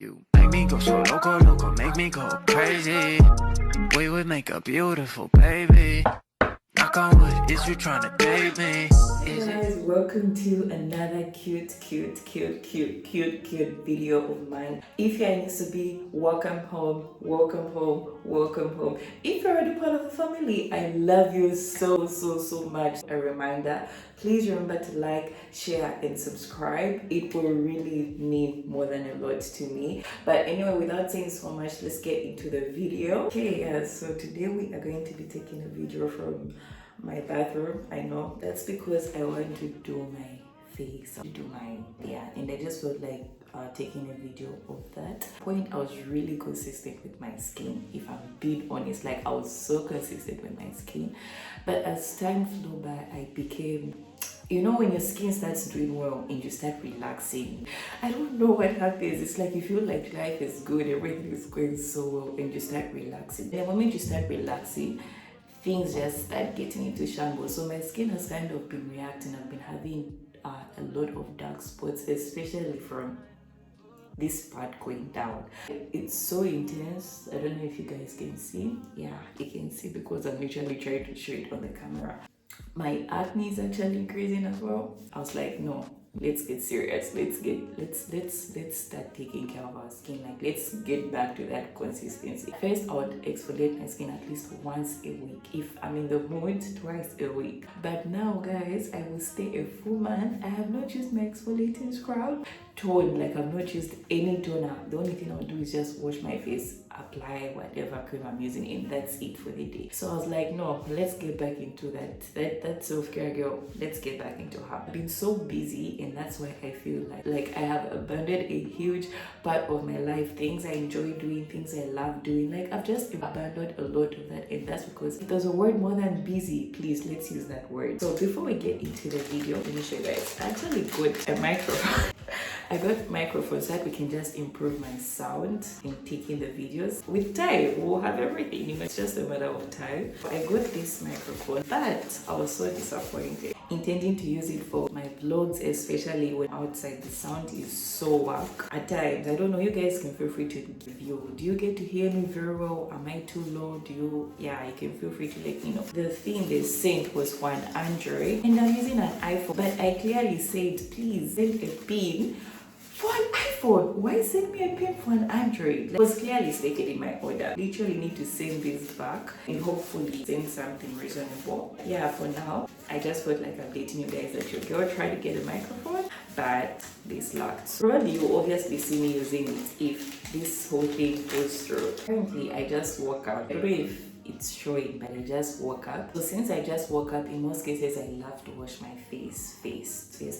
You make me go so loco, loco, make me go crazy. We would make a beautiful baby. Knock on wood, is you trying to date me? Hey guys, welcome to another cute video of mine. If you're in Isubi, welcome home, welcome home, welcome home. If you're already part of the family, I love you so much. A reminder, please remember to like, share and subscribe. It will really mean more than a lot to me. But anyway, without saying so much, let's get into the video. Okay, so today we are going to be taking a video from my bathroom. I know that's because I want to do my face, and I just felt like taking a video of that. I was really consistent with my skin, if I'm being honest. Like, I was so consistent with my skin, but as time flew by, I became, you know, when your skin starts doing well and you start relaxing, I don't know what happens. It's like you feel like life is good, everything is going so well, and you start relaxing. The moment you start relaxing, things just start getting into shambles. So my skin has kind of been reacting. I've been having a lot of dark spots, especially from this part going down. It's so intense. I don't know if you guys can see. Yeah, you can see because I'm literally trying to show it on the camera. My acne is actually increasing as well. I was like, no, let's get serious. Let's start taking care of our skin. Like, let's get back to that consistency. First, I would exfoliate my skin at least once a week. If I'm in the mood, twice a week. But now, guys, I will stay a full month. I have not used my exfoliating scrub. Tone, like, I've not used any toner. The only thing I'll do is just wash my face, apply whatever cream I'm using, and that's it for the day. So I was like, no, let's get back into that self-care, girl. Let's get back into her. I've been so busy, and that's why I feel like I have abandoned a huge part of my life. Things I enjoy doing, things I love doing. Like, I've just abandoned a lot of that, and that's because there's a word more than busy. Please, let's use that word. So before we get into the video, let me show you guys. I actually got a microphone. I got microphones so that we can just improve my sound in taking the videos. With time, we'll have everything, you know, it's just a matter of time. I got this microphone, but I was so disappointed. Intending to use it for my vlogs, especially when outside, the sound is so whack. At times, I don't know, you guys can feel free to review. Do you get to hear me very well? Am I too low? You can feel free to let me know. The thing they sent was for an Android, and I'm using an iPhone, but I clearly said, please send a pin for an iPhone. Why send me a pin for an Android? It was clearly stated in my order. Literally need to send this back and hopefully send something reasonable. Yeah, for now, I just felt like updating you guys that your girl tried to get a microphone, but this locked. So probably you obviously see me using it if this whole thing goes through. Currently, I just woke up. I don't know if it's showing, but I just woke up. So since I just woke up, in most cases I love to wash my face.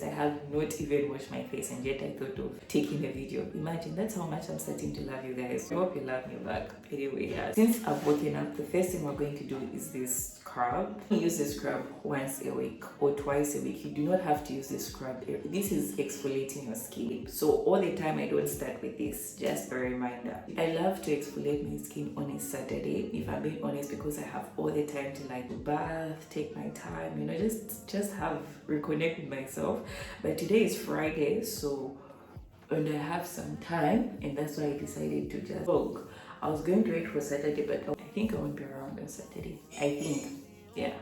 I have not even washed my face, and yet I thought of taking a video. Imagine, that's how much I'm starting to love you guys. I hope you love me back. Anyway, yeah, since I've woken up, the first thing we're going to do is this scrub. You use the scrub once a week or twice a week. You do not have to use the scrub. This is exfoliating your skin. So all the time I don't start with this, just a reminder. I love to exfoliate my skin on a Saturday, if I'm being honest, because I have all the time to like bath, take my time, you know, just have reconnect with myself. But today is Friday, so and I have some time, and that's why I decided to just vlog. I was going to wait for Saturday, but I think I won't be around on Saturday. I think, yeah.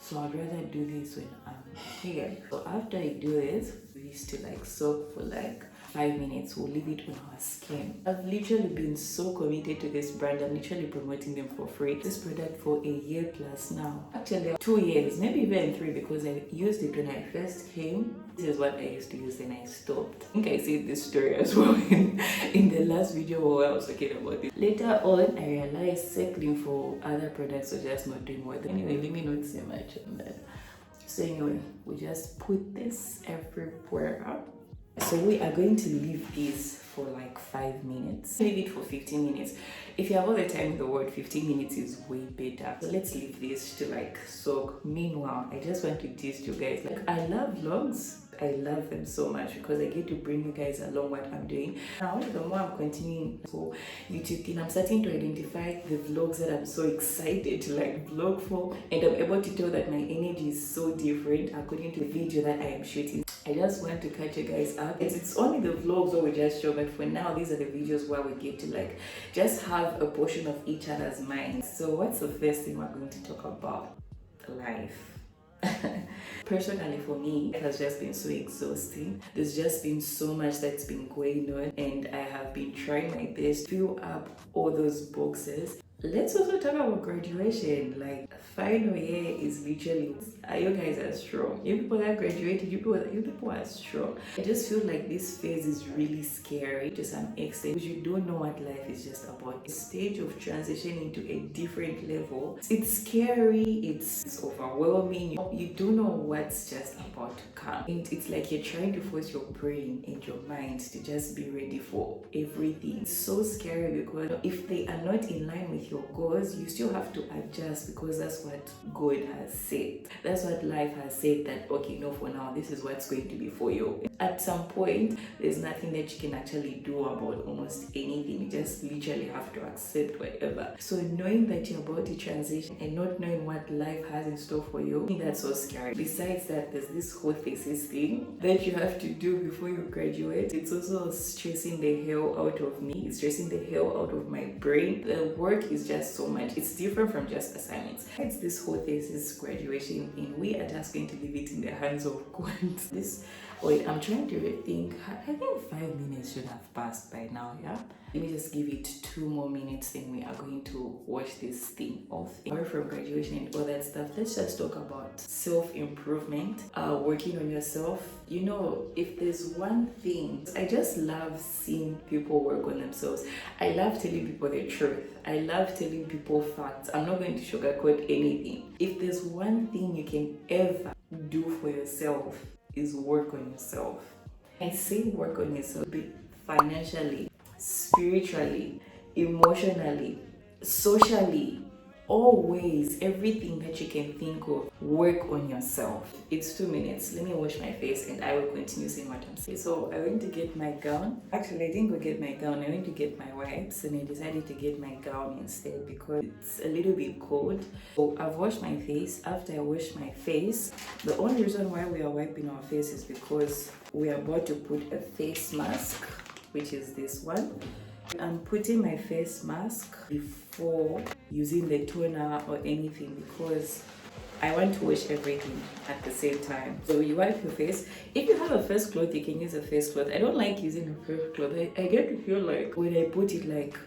So I'd rather do this when I'm here. So after I do this, we used to like soak for like 5 minutes. We'll leave it on our skin. I've literally been so committed to this brand. I'm literally promoting them for free. This product for a year plus now. Actually 2 years, maybe even 3, because I used it when I first came. This is what I used to use and I stopped. I think I said this story as well in the last video where I was talking about it. Later on, I realized cycling for other products was just not doing well. Anyway, let me not say much on that. So anyway, we just put this everywhere. So we are going to leave this for like 5 minutes. Leave it for 15 minutes. If you have all the time in the world, 15 minutes is way better. So let's leave this to like soak. Meanwhile, I just want to tease you guys. Like, I love vlogs. I love them so much because I get to bring you guys along what I'm doing. Now, the more I'm continuing for YouTube thing, I'm starting to identify the vlogs that I'm so excited to like vlog for, and I'm able to tell that my energy is so different according to the video that I am shooting. I just want to catch you guys up. It's only the vlogs where we just show, but for now, these are the videos where we get to like just have a portion of each other's minds. So what's the first thing we're going to talk about? Life. Personally, for me, it has just been so exhausting. There's just been so much that's been going on, and I have been trying my best to fill up all those boxes. Let's also talk about graduation. Like, final year is literally, you guys are strong. You people that graduated, you people are strong. I just feel like this phase is really scary to some extent because you don't know what life is just about. The stage of transition into a different level. It's scary, it's overwhelming. You don't know what's just about to come. And it's like you're trying to force your brain and your mind to just be ready for everything. It's so scary because if they are not in line with your goals, you still have to adjust because that's what God has said. That's what life has said, that okay, no, for now, this is what's going to be for you. At some point, there's nothing that you can actually do about almost anything. You just literally have to accept whatever. So knowing that you're about to transition and not knowing what life has in store for you, I think that's so scary. Besides that, there's this whole thesis thing that you have to do before you graduate. It's also stressing the hell out of me. It's stressing the hell out of my brain. The work is just so much. It's different from just assignments. It's this whole thesis graduation, and we are just going to leave it in the hands of God. Wait, I'm trying to rethink. I think 5 minutes should have passed by now, yeah? Let me just give it 2 more minutes, then we are going to watch this thing off. Apart from graduation and all that stuff, let's just talk about self-improvement, working on yourself. You know, if there's one thing, I just love seeing people work on themselves. I love telling people the truth. I love telling people facts. I'm not going to sugarcoat anything. If there's one thing you can ever do for yourself, is work on yourself. I say work on yourself financially, spiritually, emotionally, socially, always, everything that you can think of, work on yourself. It's 2 minutes. Let me wash my face and I will continue saying what I'm saying. So I went to get my gown. Actually, I didn't go get my gown. I went to get my wipes, and I decided to get my gown instead because it's a little bit cold. So I've washed my face. After I washed my face, the only reason why we are wiping our face is because we are about to put a face mask, which is this one. I'm putting my face mask before using the toner or anything because I want to wash everything at the same time. So you wipe your face. If you have a face cloth, you can use a face cloth. I don't like using a face cloth. I get to feel like when I put it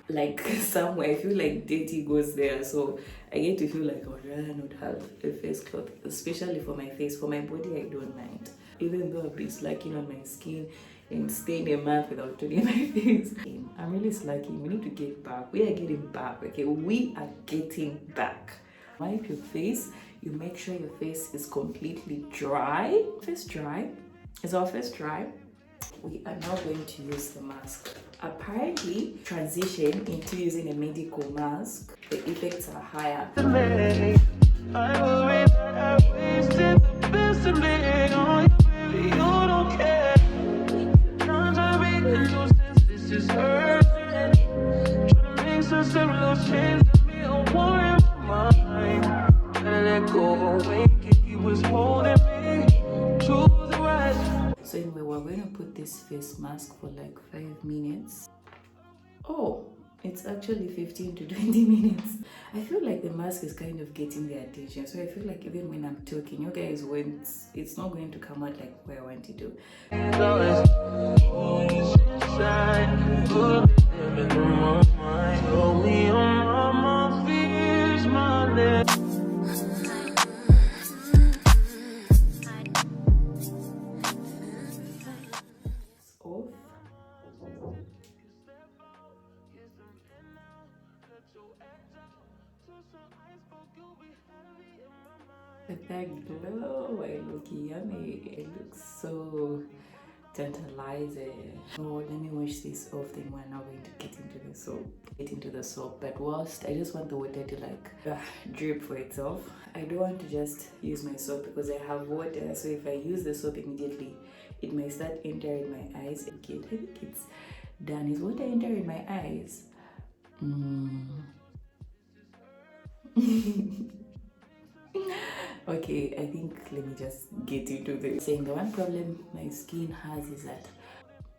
like somewhere, I feel like dirty goes there. So I get to feel like I would rather not have a face cloth, especially for my face. For my body, I don't mind. Even though I've been slacking on my skin and staying a month without touching my face. I'm really slacking. We need to get back. We are getting back, okay? We are getting back. Wipe your face. You make sure your face is completely dry. Face dry. Is our face dry? We are now going to use the mask. Apparently, transition into using a medical mask, the effects are higher. I worry that I wasted the best of me on you. You don't care. This is hurting. Trying to make sense of those chains that me a war in my mind. Let go away, he was holding me to the right. So anyway, we're going to put this face mask for like 5 minutes. Oh, it's actually 15 to 20 minutes. I feel like the mask is kind of getting their attention. So I feel like even when I'm talking, you guys won't, it's not going to come out like where I want it to. That glow, I look yummy. It looks so tantalizing. Oh, let me wash this off, then we're now going to get into the soap. But whilst I just want the water to like drip for itself, I don't want to just use my soap because I have water. So if I use the soap immediately, it might start entering my eyes. Again, I think it's done. Is water entering my eyes? Okay, I think let me just get into this. Saying the one problem my skin has is that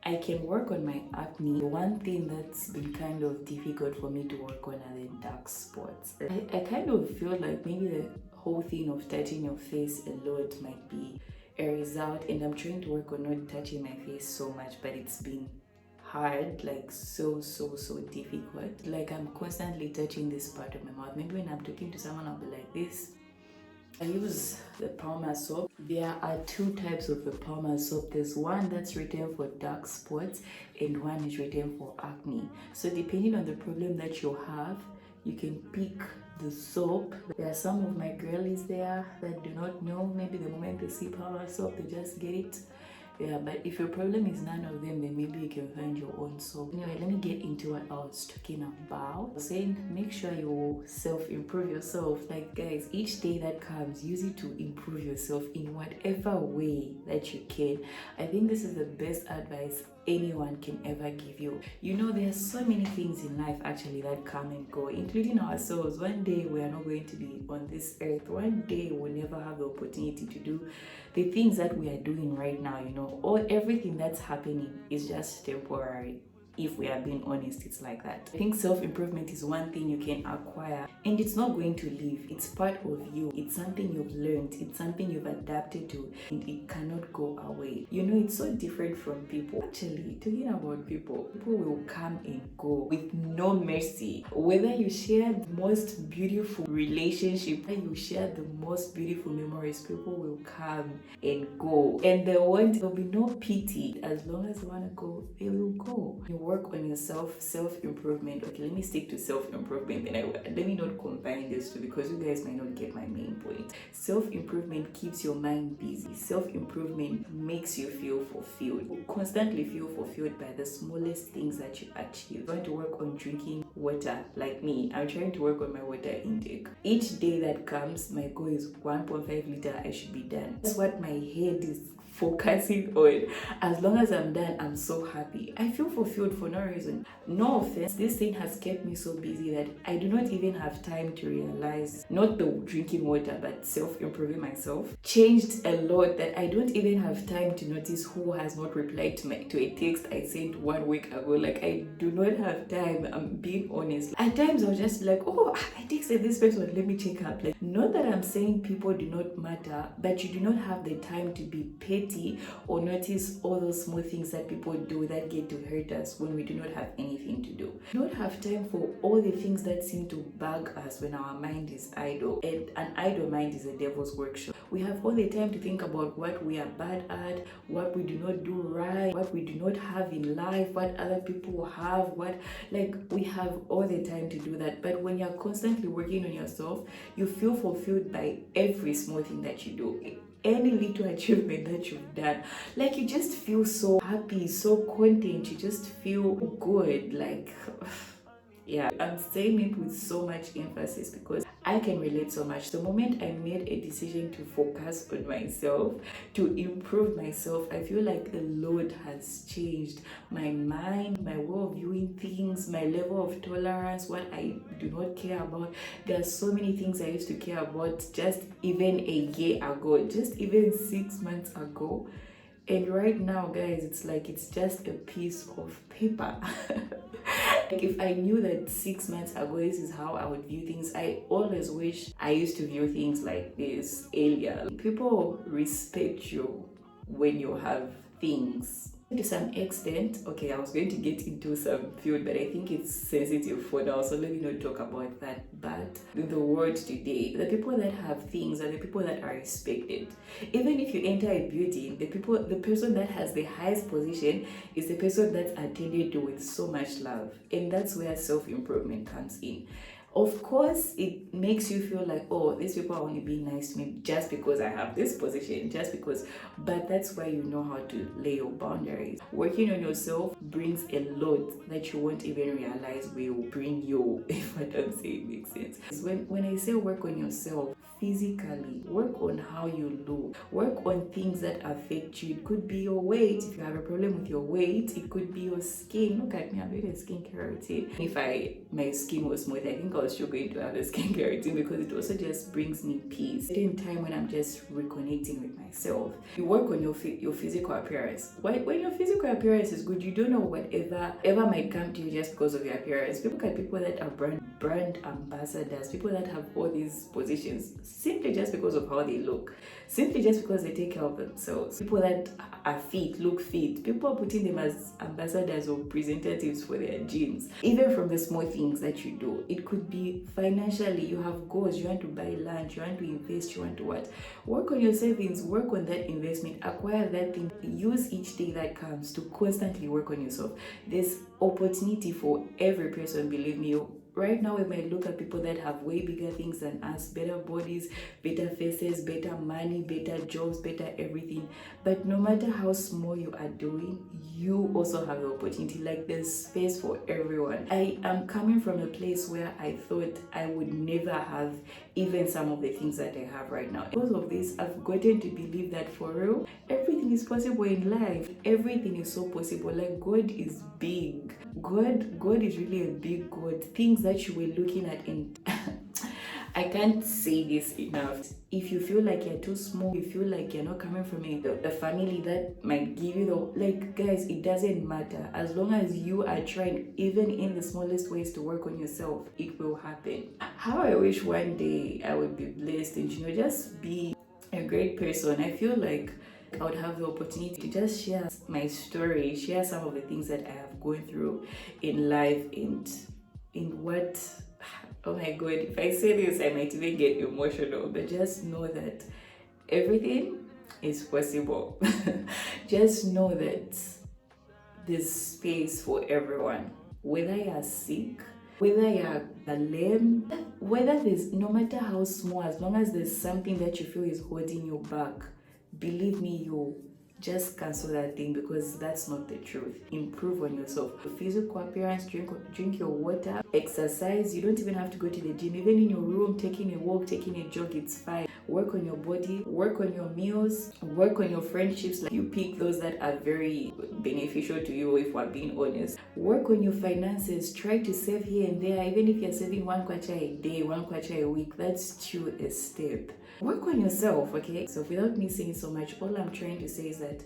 I can work on my acne. One thing that's been kind of difficult for me to work on are the dark spots. I kind of feel like maybe the whole thing of touching your face a lot might be a result, and I'm trying to work on not touching my face so much, but it's been hard, like so difficult. Like I'm constantly touching this part of my mouth. Maybe when I'm talking to someone, I'll be like this. I use the Palmer soap. There are two types of the Palmer soap. There's one that's written for dark spots and one is written for acne. So depending on the problem that you have, you can pick the soap. There are some of my girlies there that do not know. Maybe the moment they see Palmer soap, they just get it. Yeah, but if your problem is none of them, then maybe you can find your own soap. Anyway, let me get into what I was talking about. I was saying, make sure you self-improve yourself. Like guys, each day that comes, use it to improve yourself in whatever way that you can. I think this is the best advice anyone can ever give you. You know, there are so many things in life actually that come and go, including ourselves. One day we are not going to be on this earth. One day we'll never have the opportunity to do the things that we are doing right now. You know, everything that's happening is just temporary. If we are being honest, it's like that. I think self-improvement is one thing you can acquire and it's not going to leave. It's part of you. It's something you've learned. It's something you've adapted to and it cannot go away. You know, it's so different from people. Actually, talking about people will come and go with no mercy. Whether you share the most beautiful relationship, whether you share the most beautiful memories, people will come and go. And there'll be no pity. As long as you want to go, they will go. You work on yourself, self-improvement. Okay, let me stick to self-improvement. Then let me not combine these two because you guys might not get my main point. Self-improvement keeps your mind busy. Self-improvement makes you feel fulfilled. You constantly feel fulfilled by the smallest things that you achieve. You're going to work on drinking water. Like me, I'm trying to work on my water intake. Each day that comes, my goal is 1.5 liter. I should be done. That's what my head is focusing on. As long as I'm done, I'm so happy. I feel fulfilled for no reason. No offense, this thing has kept me so busy that I do not even have time to realize, not the drinking water, but self-improving myself changed a lot that I don't even have time to notice who has not replied to a text I sent 1 week ago. Like I do not have time. I'm being honest. At times I was just like, oh, I texted this person, let me check up. Like, not that I'm saying people do not matter, but you do not have the time to be petty or notice all those small things that people do that get to hurt us when we do not have anything to do. We don't have time for all the things that seem to bug us when our mind is idle. And an idle mind is a devil's workshop. We have all the time to think about what we are bad at, what we do not do right, what we do not have in life, what other people have, we have all the time to do that. But when you're constantly working on yourself, you feel fulfilled by every small thing that you do. Any little achievement that you've done, like you just feel so happy, so content, you just feel good. Like yeah, I'm saying it with so much emphasis because I can relate so much. The moment I made a decision to focus on myself, to improve myself, I feel like a lot has changed. My mind, my way of viewing things, my level of tolerance, what I do not care about. There are so many things I used to care about just even a year ago, just even 6 months ago. And right now, guys, it's just a piece of paper. Like if I knew that 6 months ago this is how I would view things, I always wish I used to view things like this earlier. People respect you when you have things. To some extent, okay, I was going to get into some field, but I think it's sensitive for now, so let me not talk about that. But in the world today, the people that have things are the people that are respected. Even if you enter a building, the person that has the highest position is the person that's attended to with so much love, and that's where self-improvement comes in. Of course, it makes you feel like, oh, these people are only being nice to me just because I have this position, but that's why you know how to lay your boundaries. Working on yourself brings a lot that you won't even realize will bring you, if what I'm saying makes sense. When I say work on yourself, physically. Work on how you look. Work on things that affect you. It could be your weight. If you have a problem with your weight, it could be your skin. Look at me, I'm doing a skincare routine. If my skin was smooth, I think I was still going to have a skincare routine because it also just brings me peace. Same time when I'm just reconnecting with myself. You work on your physical appearance. When your physical appearance is good, you don't know whatever might come to you just because of your appearance. People look at people that are brand ambassadors, people that have all these positions simply just because of how they look, simply just because they take care of themselves. People that are fit, look fit, people are putting them as ambassadors or representatives for their genes. Even from the small things that you do, it could be financially. You have goals, you want to buy land, you want to invest, you want to what? Work on your savings, work on that investment, acquire that thing. Use each day that comes to constantly work on yourself. There's opportunity for every person, believe me. Right now, we might look at people that have way bigger things than us, better bodies, better faces, better money, better jobs, better everything. But no matter how small you are doing, you also have the opportunity. Like, there's space for everyone. I am coming from a place where I thought I would never have even some of the things that I have right now. Because of this, I've gotten to believe that for real, everything is possible in life. Everything is so possible. Like, God is big. God is really a big God. Things that you were looking at in I can't say this enough. If you feel like you're too small, you feel like you're not coming from a family that might give you guys, it doesn't matter. As long as you are trying, even in the smallest ways, to work on yourself, it will happen. How I wish one day I would be blessed and, just be a great person. I feel like I would have the opportunity to just share my story, share some of the things that I have gone through in life, and in what, oh my God, if I say this, I might even get emotional, but just know that everything is possible. Just know that there's space for everyone. Whether you're sick, whether you're lame, whether there's, no matter how small, as long as there's something that you feel is holding you back, believe me, you just cancel that thing, because that's not the truth. Improve on yourself. Physical appearance, drink your water, exercise. You don't even have to go to the gym. Even in your room, taking a walk, taking a jog, it's fine. Work on your body, work on your meals, work on your friendships. Like, you pick those that are very beneficial to you, if we're being honest. Work on your finances. Try to save here and there. Even if you're saving 1 kwacha a day, 1 kwacha a week, that's still a step. Work on yourself, okay? So without me saying so much, all I'm trying to say is that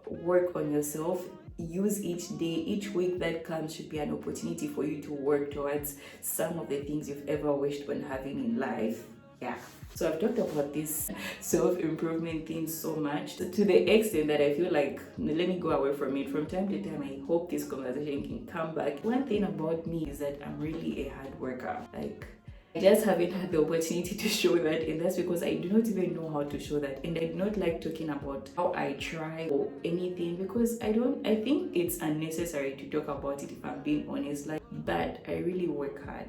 work on yourself. Use each day, each week that comes should be an opportunity for you to work towards some of the things you've ever wished on having in life. Yeah. So I've talked about this self-improvement thing so much, to the extent that I feel like, let me go away from it. From time to time, I hope this conversation can come back. One thing about me is that I'm really a hard worker. Like, I just haven't had the opportunity to show that, and that's because I do not even know how to show that. And I do not like talking about how I try or anything, because I think it's unnecessary to talk about it, if I'm being honest. But I really work hard.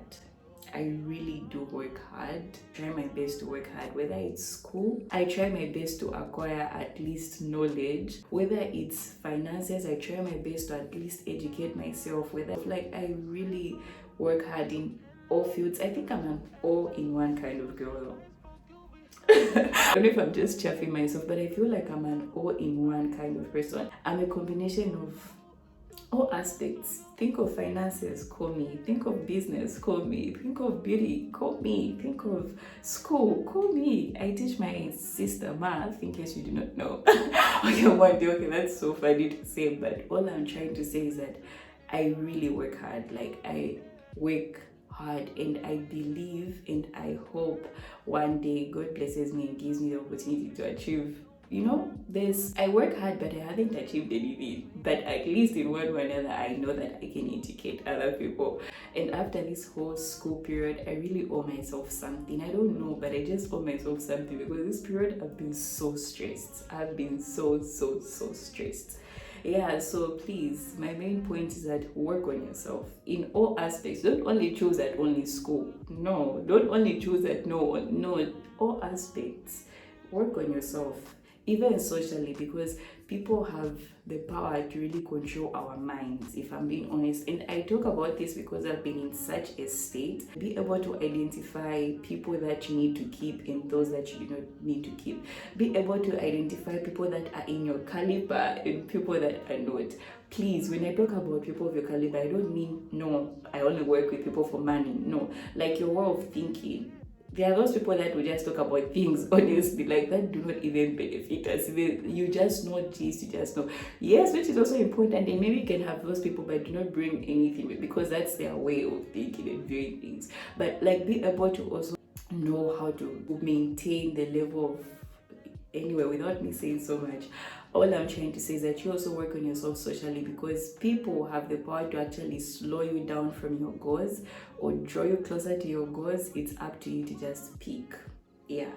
I really do work hard. Try my best to work hard. Whether it's school, I try my best to acquire at least knowledge. Whether it's finances, I try my best to at least educate myself. I really work hard in all fields. I think I'm an all-in-one kind of girl though. I don't know if I'm just chaffing myself, but I feel like I'm an all-in-one kind of person. I'm a combination of all aspects. Think of finances, call me. Think of business, call me. Think of beauty, call me. Think of school, call me. I teach my sister math, in case you do not know. Okay, that's so funny to say, but all I'm trying to say is that I really work hard. Like, I work hard, and I believe and I hope one day God blesses me and gives me the opportunity to achieve. I work hard, but I haven't achieved anything. But at least in one way or another, I know that I can educate other people. And after this whole school period, I really owe myself something. I don't know, but I just owe myself something, because this period I've been so stressed. I've been so stressed. Yeah, so please, my main point is that work on yourself in all aspects. Don't only choose at only school. No, don't only choose at no, all aspects. Work on yourself, even socially, because people have the power to really control our minds, if I'm being honest. And I talk about this because I've been in such a state. Be able to identify people that you need to keep and those that you do not need to keep. Be able to identify people that are in your caliber and people that are not. Please, when I talk about people of your caliber, I don't mean, no, I only work with people for money. No, like your way of thinking. There are those people that will just talk about things honestly, like that do not even benefit us. You just know this, you just know. Yes, which is also important, and maybe you can have those people, but do not bring anything because that's their way of thinking and doing things. But like, be able to also know how to maintain the level of, anyway, without me saying so much, all I'm trying to say is that you also work on yourself socially, because people have the power to actually slow you down from your goals or draw you closer to your goals. It's up to you to just pick. Yeah.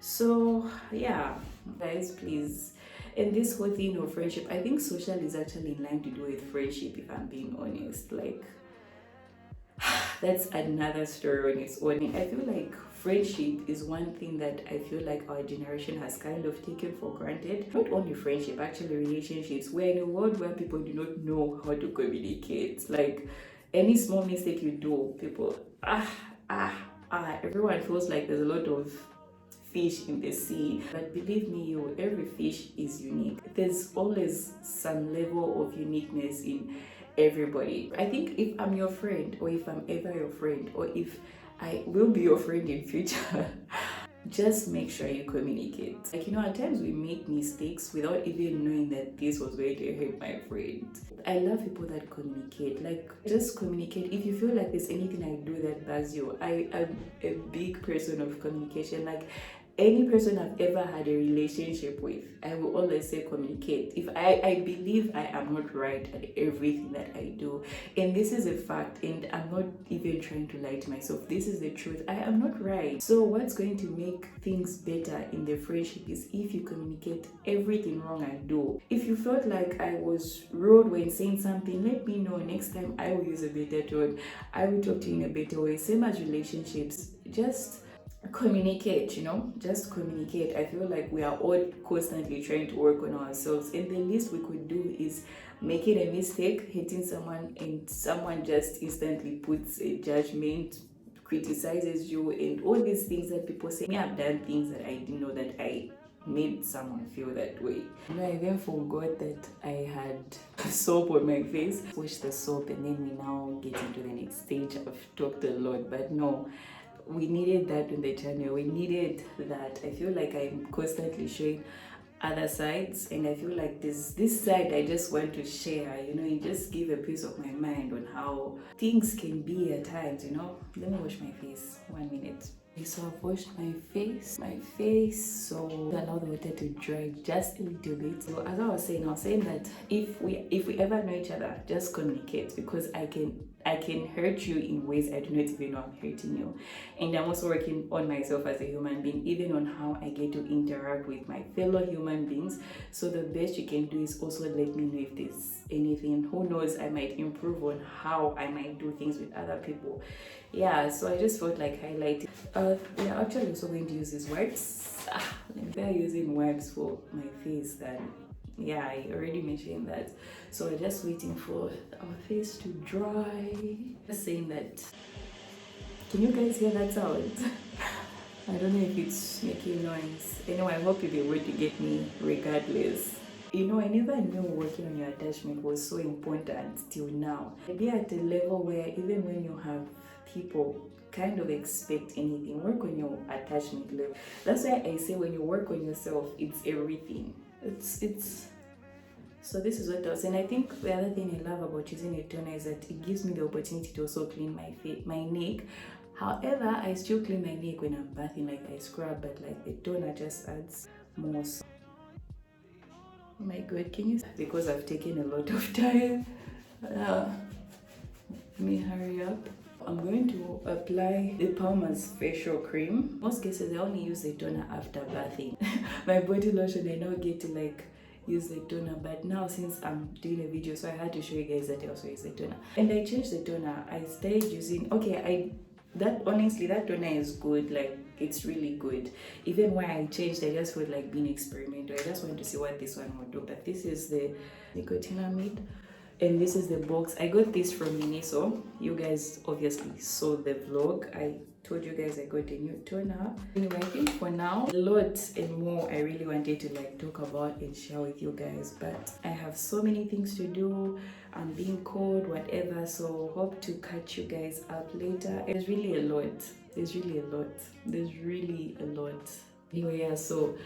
So yeah, guys, please. And this whole thing of friendship, I think social is actually in line to do with friendship, if I'm being honest. Like, that's another story on its own. I feel like friendship is one thing that I feel like our generation has kind of taken for granted. Not only friendship, actually relationships. We're in a world where people do not know how to communicate. Like, any small mistake you do, people, everyone feels like there's a lot of fish in the sea. But believe me, every fish is unique. There's always some level of uniqueness in everybody. I think if I'm your friend, or if I'm ever your friend, or if I will be your friend in future, just make sure you communicate. Like, at times we make mistakes without even knowing that this was going to hurt my friend. I love people that communicate. Like, just communicate. If you feel like there's anything I do that bugs you, I am a big person of communication. Like, any person I've ever had a relationship with, I will always say communicate. If I believe I am not right at everything that I do, and this is a fact, and I'm not even trying to lie to myself, this is the truth, I am not right. So what's going to make things better in the friendship is if you communicate everything wrong I do. If you felt like I was rude when saying something, let me know. Next time I will use a better tone, I will talk to you in a better way. Same as relationships, just communicate. Just communicate. I feel like we are all constantly trying to work on ourselves, and the least we could do is making a mistake, hitting someone, and someone just instantly puts a judgment, criticizes you, and all these things that people say. I've done things that I didn't know that I made someone feel that way. I then forgot that I had soap on my face. Wash the soap, and then we now get into the next stage of talk to the Lord. But no, we needed that on the channel. We needed that. I feel like I'm constantly showing other sides, and I feel like this side I just want to share, and just give a piece of my mind on how things can be at times. Let me wash my face. 1 minute. So I've washed my face, so allow the water to dry just a little bit. So as I was saying that if we ever know each other, just communicate, because I can hurt you in ways I do not even know I'm hurting you. And I'm also working on myself as a human being, even on how I get to interact with my fellow human beings. So the best you can do is also let me know if there's anything. Who knows, I might improve on how I might do things with other people. Yeah, so I just felt like highlighting. We are actually also going to use these wipes. They're using wipes for my face, then yeah, I already mentioned that. So we're just waiting for our face to dry. Just saying that. Can you guys hear that sound? I don't know if it's making noise. Anyway, I hope you'll be able to get me regardless. I never knew working on your attachment was so important till now. Be at a level where even when you have people kind of expect anything, work on your attachment level. That's why I say when you work on yourself, it's everything. It's so this is what I was saying. I think the other thing I love about using a toner is that it gives me the opportunity to also clean my neck. However, I still clean my neck when I'm bathing, like I scrub, but like the toner just adds more. Oh my god, can you? Because I've taken a lot of time. Let me hurry up. I'm going to apply the Palmer's facial cream. Most cases I only use the toner after bathing. My body lotion, I now get to use the toner, but now since I'm doing a video, so I had to show you guys that I also use the toner. And I changed the toner. I started using, that honestly, that toner is good. Like, it's really good. Even when I changed, I just felt like being experimental. I just wanted to see what this one would do. But this is the nicotinamide, and this is the box. I got this from Miniso. You guys obviously saw the vlog. I told you guys I got a new toner. Anyway, I think for now, a lot and more I really wanted to like talk about and share with you guys, but I have so many things to do. I'm being called, whatever, so hope to catch you guys up later. There's really a lot. There's really a lot. There's really a lot. Anyway, yeah, so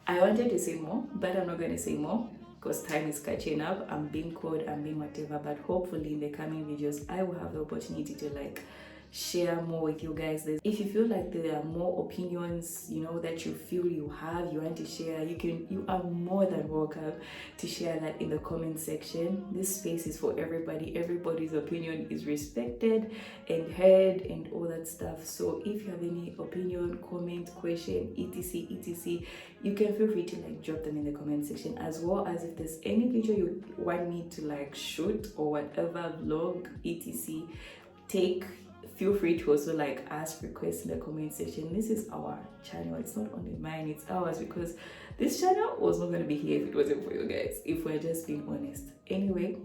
I wanted to say more, but I'm not going to say more because time is catching up. I'm being called, I'm being whatever, but hopefully in the coming videos I will have the opportunity to like share more with you guys. If you feel like there are more opinions, you know, that you feel you want to share, you are more than welcome to share that in the comment section. This space is for everybody. Everybody's opinion is respected and heard and all that stuff. So if you have any opinion, comment, question, etc, you can feel free to like drop them in the comment section, as well as if there's any video you want me to like shoot or whatever, vlog, etc, take, feel free to also like ask requests in the comment section. This is our channel, it's not only mine, it's ours, because this channel was not going to be here if it wasn't for you guys, if we're just being honest. Anyway,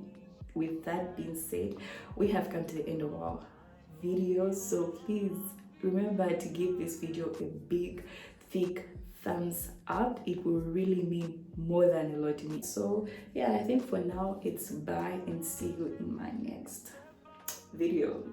with that being said, we have come to the end of our video, so please remember to give this video a big thick thumbs up. It will really mean more than a lot to me. So yeah, I think for now it's bye, and see you in my next video.